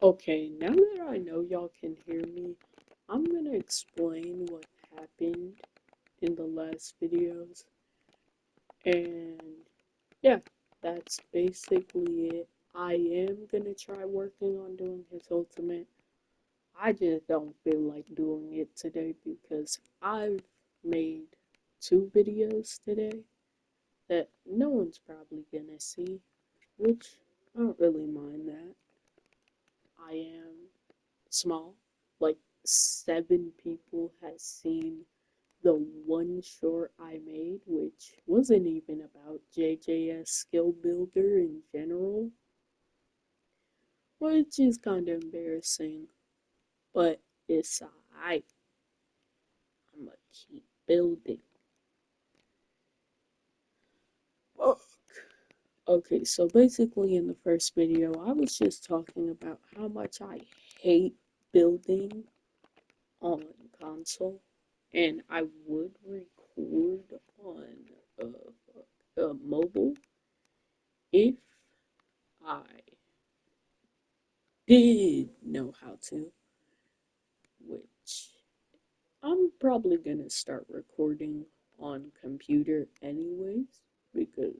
Okay, now that I know y'all can hear me, I'm gonna explain what happened in the last videos. And yeah, that's basically it. I am gonna try working on doing his ultimate. I just don't feel like doing it today because I've made two videos today that no one's probably gonna see, which I don't really mind that. I am small, like 7 people has seen the one short I made, which wasn't even about JJS Skill Builder in general, which is kind of embarrassing, but it's alright. I'm gonna keep building. Fuck. Okay, so basically in the first video, I was just talking about how much I hate building on console, and I would record on mobile if I did know how to, which I'm probably gonna start recording on computer anyways, because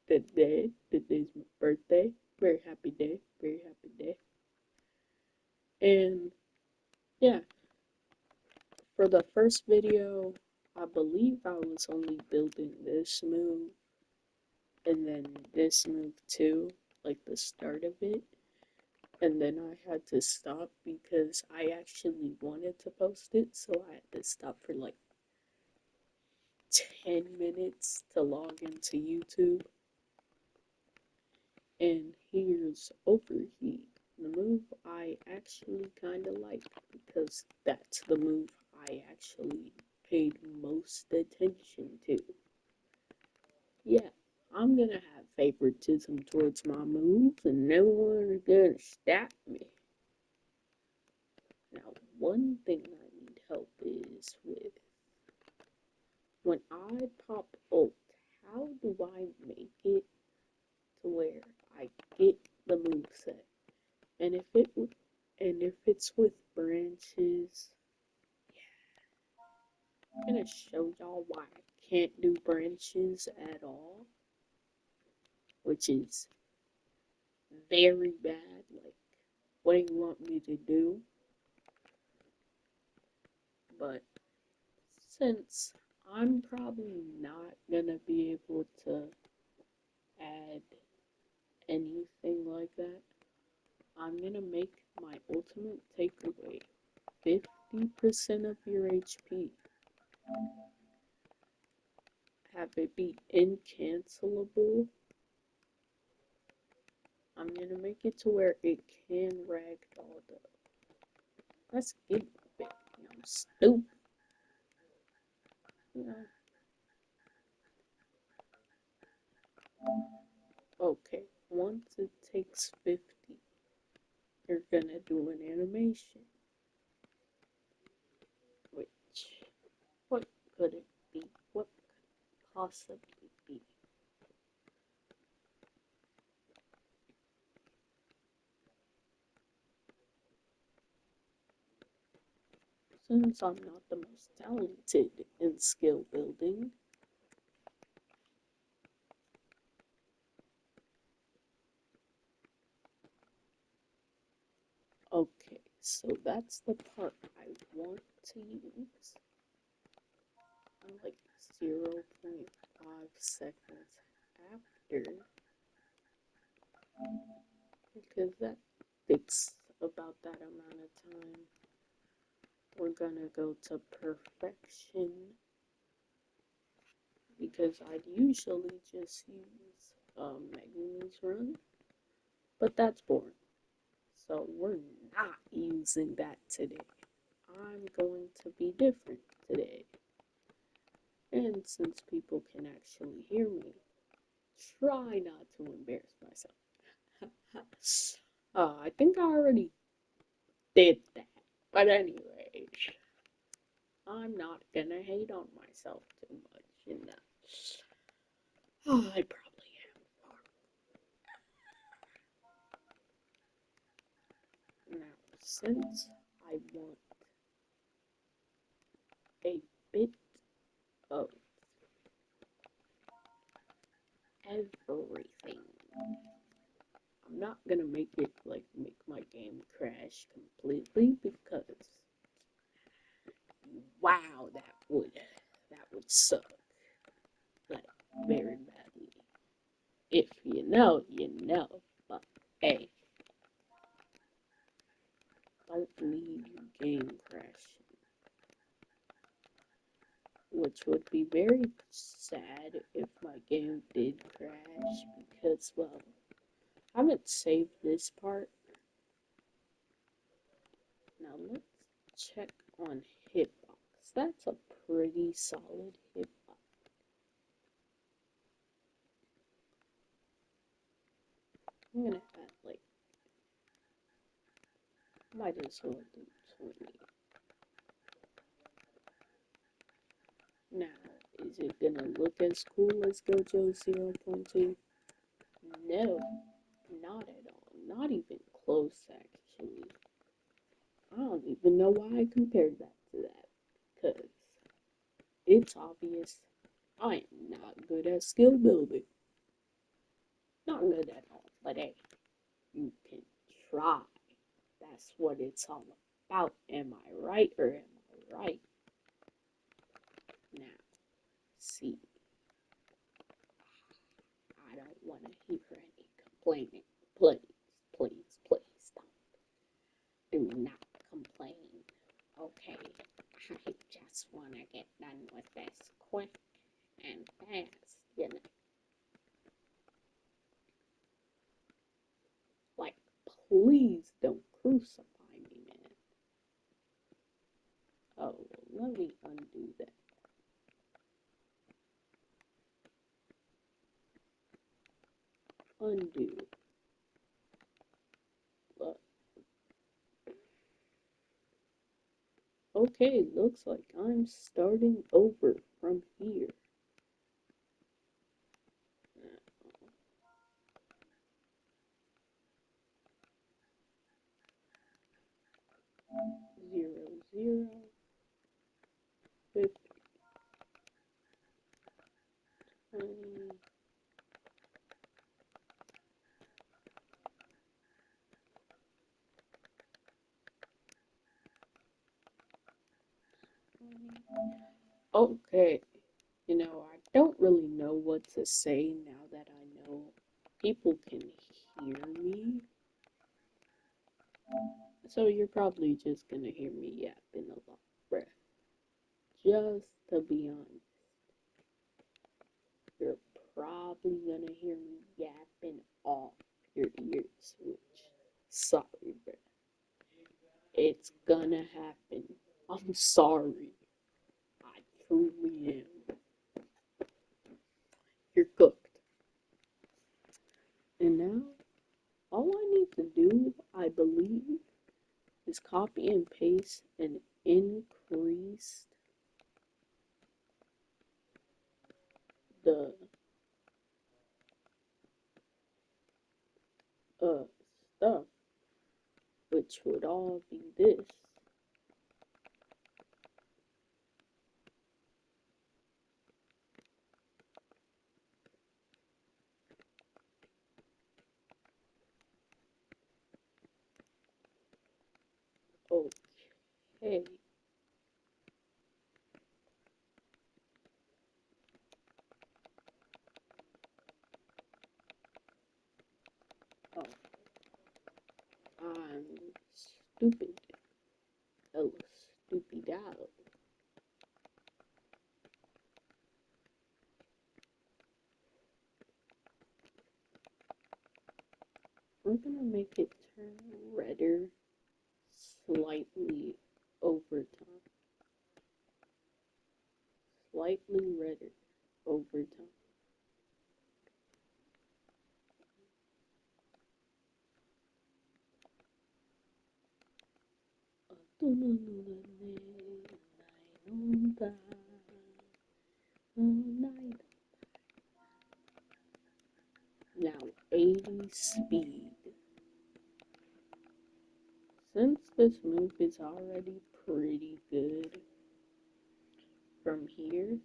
today's my birthday. Very happy day, very happy day. And yeah, for the first video, I believe I was only building this move and then this move too, like the start of it. And then I had to stop because I actually wanted to post it, so I had to stop for like 10 minutes to log into YouTube. And here's Overheat, the move I actually kind of like because that's the move I actually paid most attention to. Yeah, I'm gonna have favoritism towards my moves and no one's gonna stop me. Now, one thing I need help is with when I pop ult, how do I make it to where I get the move set? And if it's with branches, I'm gonna show y'all why I can't do branches at all, which is very bad. Like, what do you want me to do? But since I'm probably not gonna be able to add anything like that, I'm gonna make my ultimate take away 50% of your HP. Have it be incancelable. I'm gonna make it to where it can ragdoll though. Let's get a bit, stupid. You know. Okay, once it takes 50, you're gonna do an animation. Which, what could it be? What could it possibly be? Since I'm not the most talented in skill building, okay, so that's the part I want to use. Like 0.5 seconds after, because that takes about that amount of time. We're gonna go to perfection because I'd usually just use Megumi's run, but that's boring. So we're not using that today. I'm going to be different today. And since people can actually hear me, try not to embarrass myself. I think I already did that. But anyway, I'm not gonna hate on myself too much in that. I probably am. since I want a bit of everything, I'm not gonna make it like make my game crash completely because wow, that would suck like very badly. If you know, you know. But hey, don't need your game crashing, which would be very sad if my game did crash because well, I haven't saved this part. Now let's check on hitbox. That's a pretty solid hitbox. I'm gonna add like, might as well do 20. Now, is it gonna look as cool as Gojo 0.2? No, not at all. Not even close, actually. I don't even know why I compared that to that. Because it's obvious I am not good at skill building. Not good at all. But hey, you can try. That's what it's all about. Am I right or am I right? Now, see, I don't want to hear any complaining. Please, please, please don't. Do not complain. Okay, I just want to get done with this quick and fast, you know. Like, please don't crucify me, man. Oh, well, let me undo that. Undo. Look. Okay, looks like I'm starting over from here. 0, 50, 20. Okay, you know, I don't really know what to say now that I know people can hear me. So you're probably just gonna hear me yapping a lot, bruh. Just to be honest, you're probably gonna hear me yapping off your ears, which, sorry, bruh. It's gonna happen. I'm sorry. I truly am. You're cooked. And now, all I need to do, I believe, is copy and paste an increased the stuff, which would all be this. Okay. Oh, I'm stupid. Oh, stupid out. I'm gonna make it turn redder slightly over time. Slightly redder over time. Now 80 speed. Since this move is already pretty good. From here,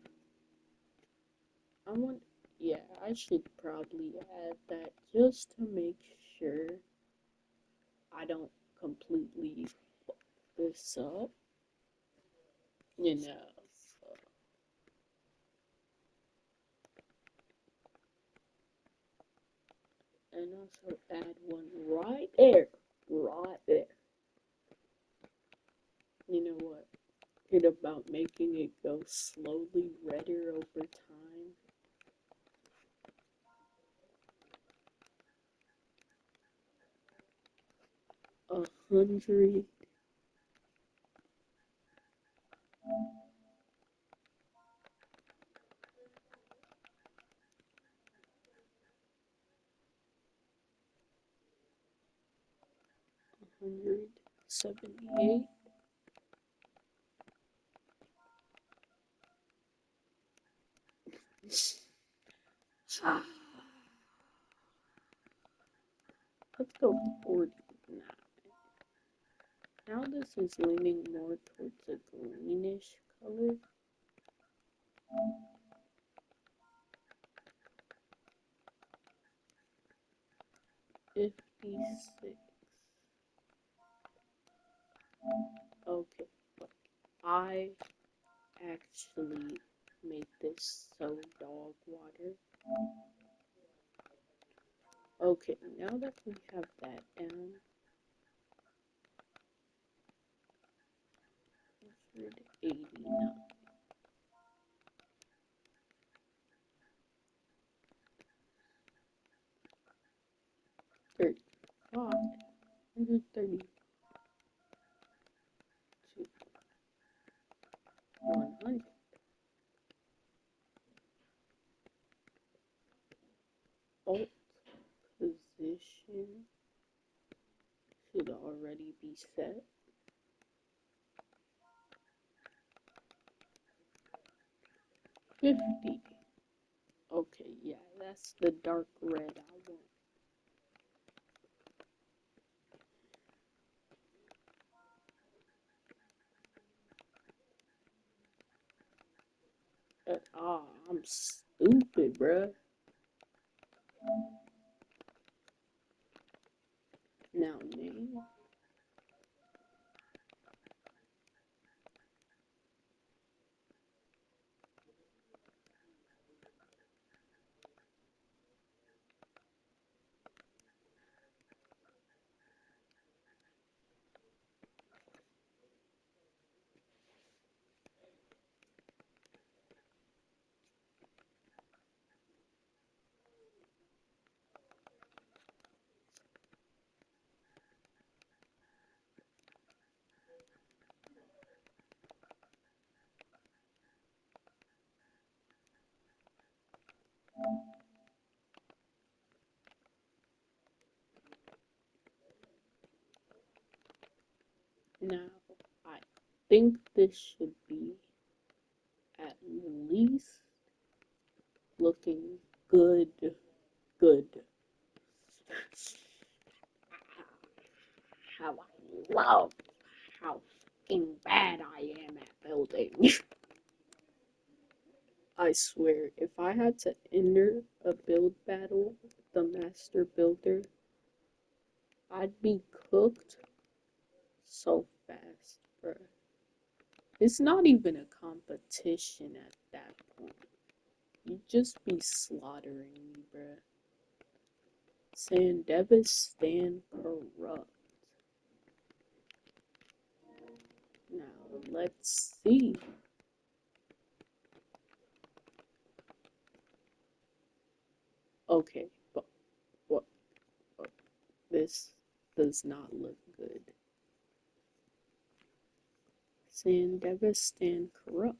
yeah, I should probably add that just to make sure I don't completely fuck this up, you know. And also add one right there, right there. You know what? Good about making it go slowly redder over time. A hundred. 178. Let's go 49. Now this is leaning more towards a greenish color. 56. Okay, look, I actually made this so dog water. Okay, now that we have that down, 189. 35. 132. 100. Alt position should already be set. 50. Okay, yeah, that's the dark red I want. I'm stupid, bruh. Now, name. Now, I think this should be at least looking good. Good. How I love how fucking bad I am at building. I swear, if I had to enter a build battle with the master builder, I'd be cooked so fast, bruh. It's not even a competition at that point. You'd just be slaughtering me, bruh. Sandevis stand corrupt. Now, let's see. Okay, but what? This does not look good. Sandevis stand corrupt.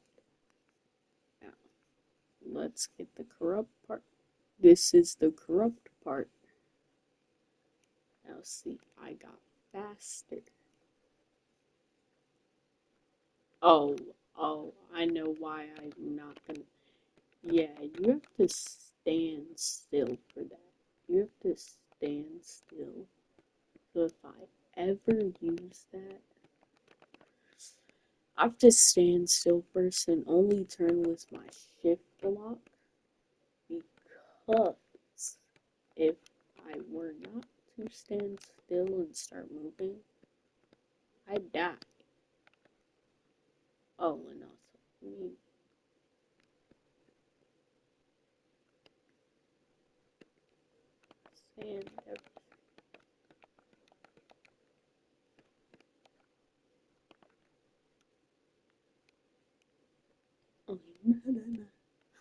Now, let's get the corrupt part. This is the corrupt part. Now, see, I got faster. Oh, I know why I'm not gonna. Yeah, you have to stand still for that. You have to stand still. So if I ever use that, I have to stand still first and only turn with my shift lock because if I were not to stand still and start moving, I'd die. Oh, and also, let me stand every. Oh, na na na,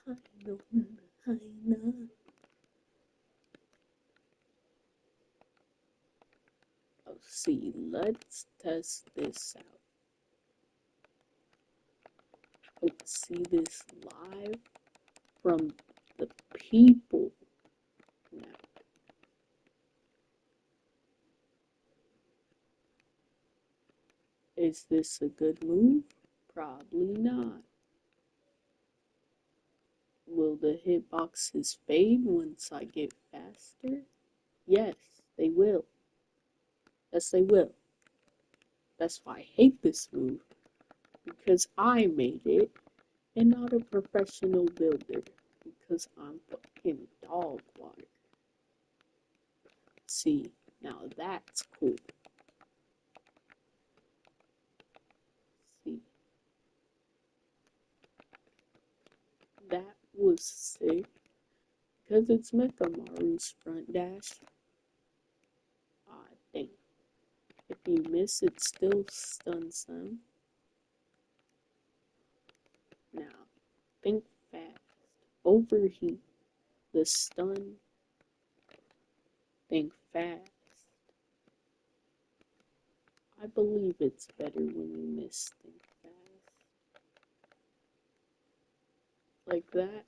hi no na na, hi na. Oh, see, let's test this out. Let's see this live from the people now. Is this a good move? Probably not. Will the hitboxes fade once I get faster? Yes, they will. Yes, they will. That's why I hate this move. Because I made it and not a professional builder. Because I'm fucking dog water. See, now that's cool. See, that was sick. Because it's Mechamaru's front dash. I think if you miss, it still stuns them. Now, think fast. Overheat. The stun. Think fast. I believe it's better when you miss think fast. Like that.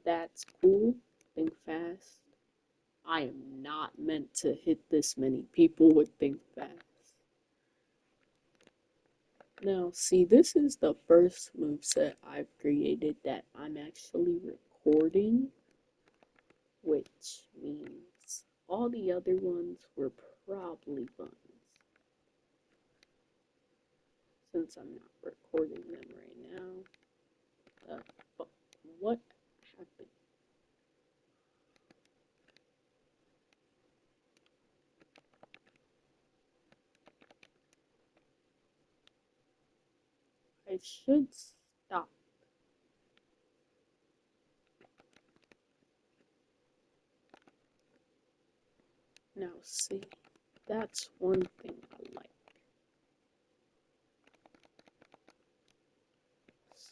That's cool. Think fast. I am not meant to hit this many people with think fast. Now, see, this is the first moveset I've created that I'm actually recording, which means all the other ones were probably buns. Since I'm not recording them right now. What happened? I should stop. Now, see, that's one thing I like.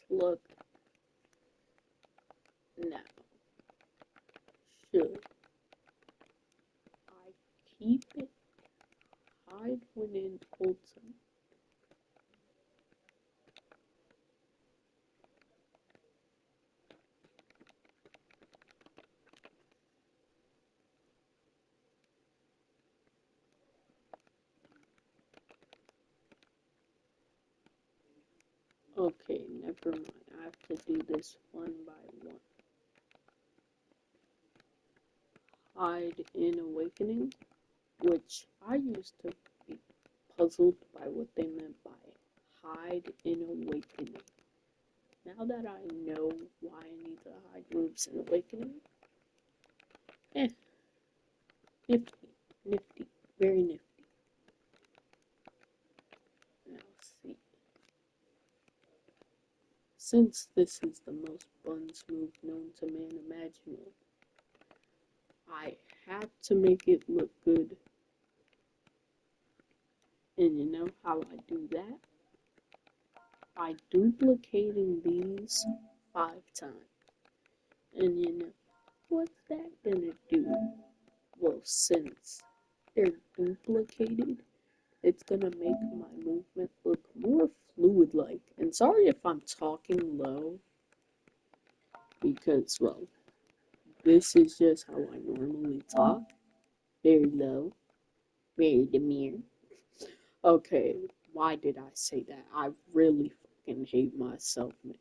Slug. Now, should I keep it? Hide when in ultimate. Okay, never mind. I have to do this one by one. Hide in awakening, which I used to be puzzled by what they meant by hide in awakening. Now that I know why I need to hide moves in awakening, eh, nifty, nifty, very nifty. Now see. Since this is the most buns move known to man imaginable, I have to make it look good. And you know how I do that? By duplicating these 5 times. And you know, what's that gonna do? Well, since they're duplicated, it's gonna make my movement look more fluid-like. And sorry if I'm talking low, because, well, this is just how I normally talk. Very low, very demure. Okay, why did I say that? I really fucking hate myself, man.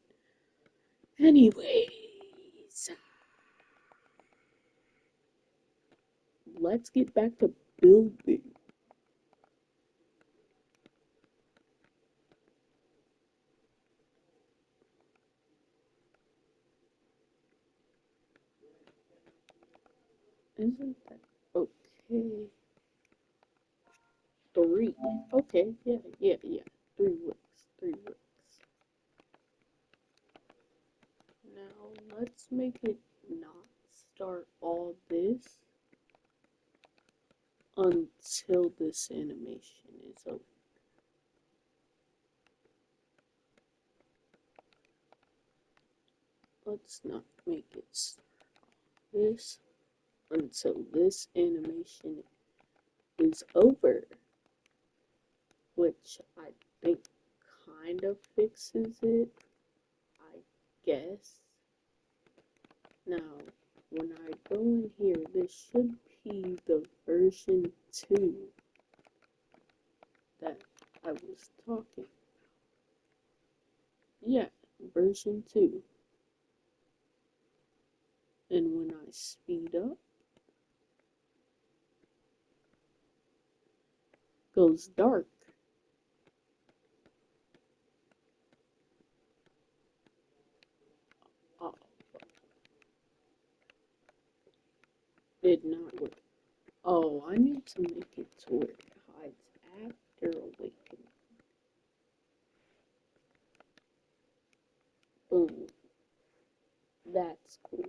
Anyways, let's get back to building. Isn't that okay? 3. Okay, yeah. 3 wicks. Now let's make it not start all this until this animation is over. Let's not make it start this until this animation is over, which I think kind of fixes it, I guess. Now, when I go in here, this should be the version 2 that I was talking. Yeah, version 2. And when I speed up, goes dark. Oh, did not work. Oh, I need to make it to where it hides after awakening. Boom. That's cool.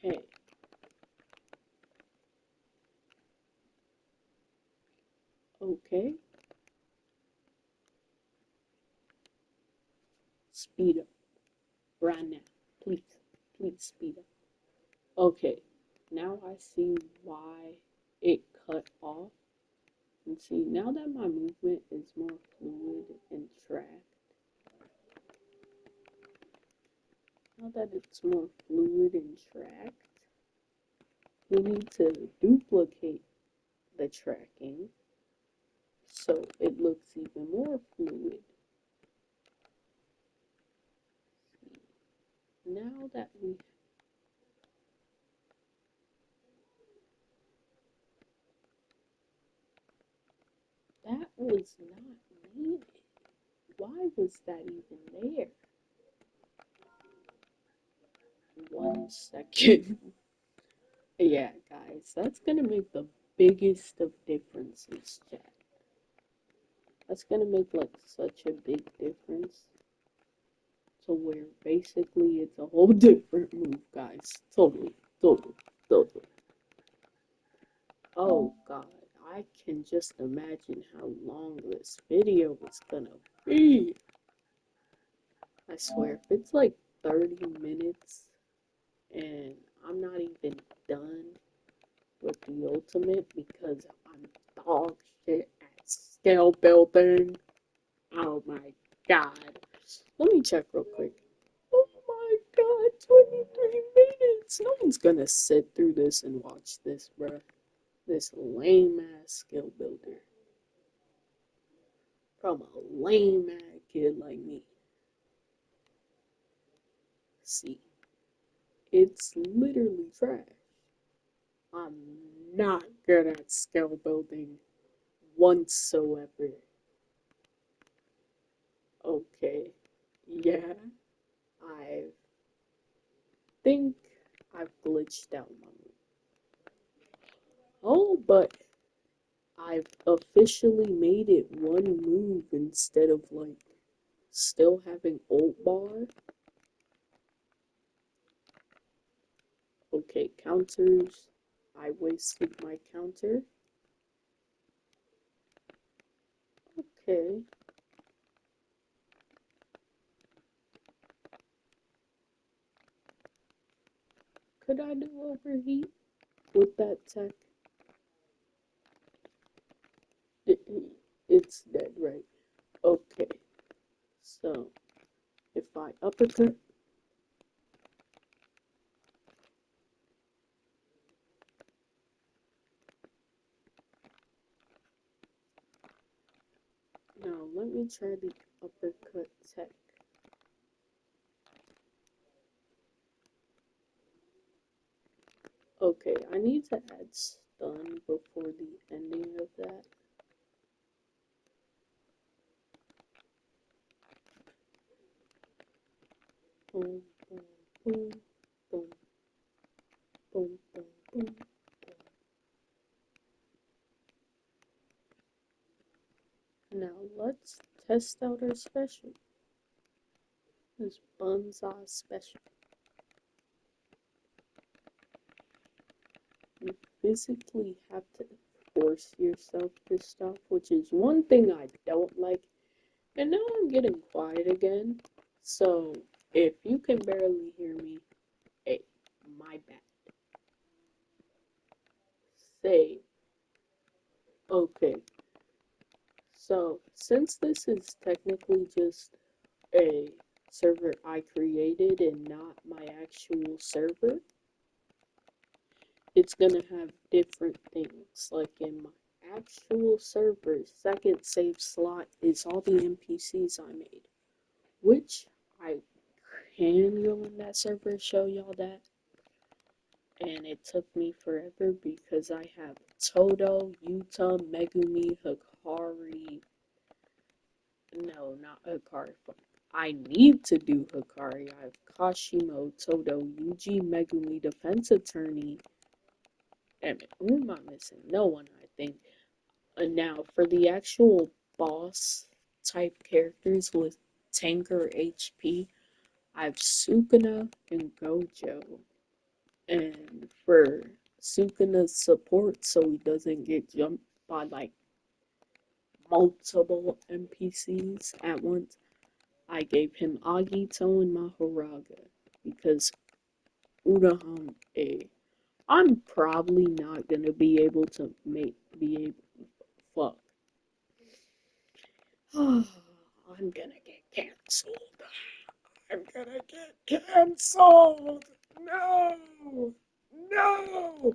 Okay. Okay. Speed up. Right now. Please. Please speed up. Okay. Now I see why it cut off. And see, now that my movement is more fluid and tracked, now that it's more fluid and tracked, we need to duplicate the tracking so it looks even more fluid. Now that that was not needed. Why was that even there? 1 second. Yeah, guys, that's gonna make the biggest of differences, chat. That's gonna make like such a big difference to where basically it's a whole different move, guys. Totally. Oh god, I can just imagine how long this video is gonna be. I swear, if it's like 30 minutes and I'm not even done with the ultimate because I'm dog shit at scale building. Oh my god. Let me check real quick. Oh my god, 23 minutes! No one's gonna sit through this and watch this, bruh. This lame ass skill builder. From a lame ass kid like me. See, it's literally trash. I'm not good at skill building whatsoever. Okay, yeah, I think I've glitched out my move. Oh, but I've officially made it one move instead of like still having ult bar. Okay, counters. I wasted my counter. Okay. Could I do overheat with that tech? It's dead, right? Okay. So, if I uppercut, me try the uppercut tech. Okay, I need to add stun before the ending of that. Boom, boom, boom, boom, boom, boom, boom. Now let's test out our special. This Banzai special. You physically have to force yourself to stop, which is one thing I don't like. And now I'm getting quiet again. So if you can barely hear me, hey, my bad. Say, okay. So since this is technically just a server I created and not my actual server, it's gonna have different things. Like in my actual server, second save slot is all the NPCs I made, which I can go in that server and show y'all that. And it took me forever because I have Toto, Yuta, Megumi, Hikari. No, not Hikari. I need to do Hikari. I have Kashimo, Toto, Yuji, Megumi, Defense Attorney. Damn it, who am I missing? No one, I think. And now, for the actual boss type characters with tanker HP, I have Sukuna and Gojo. And for Sukuna's support, so he doesn't get jumped by like multiple NPCs at once, I gave him Agito and Mahoraga because Uraham A. I'm probably not gonna be able to fuck. I'm gonna get cancelled. I'm gonna get cancelled. No, no.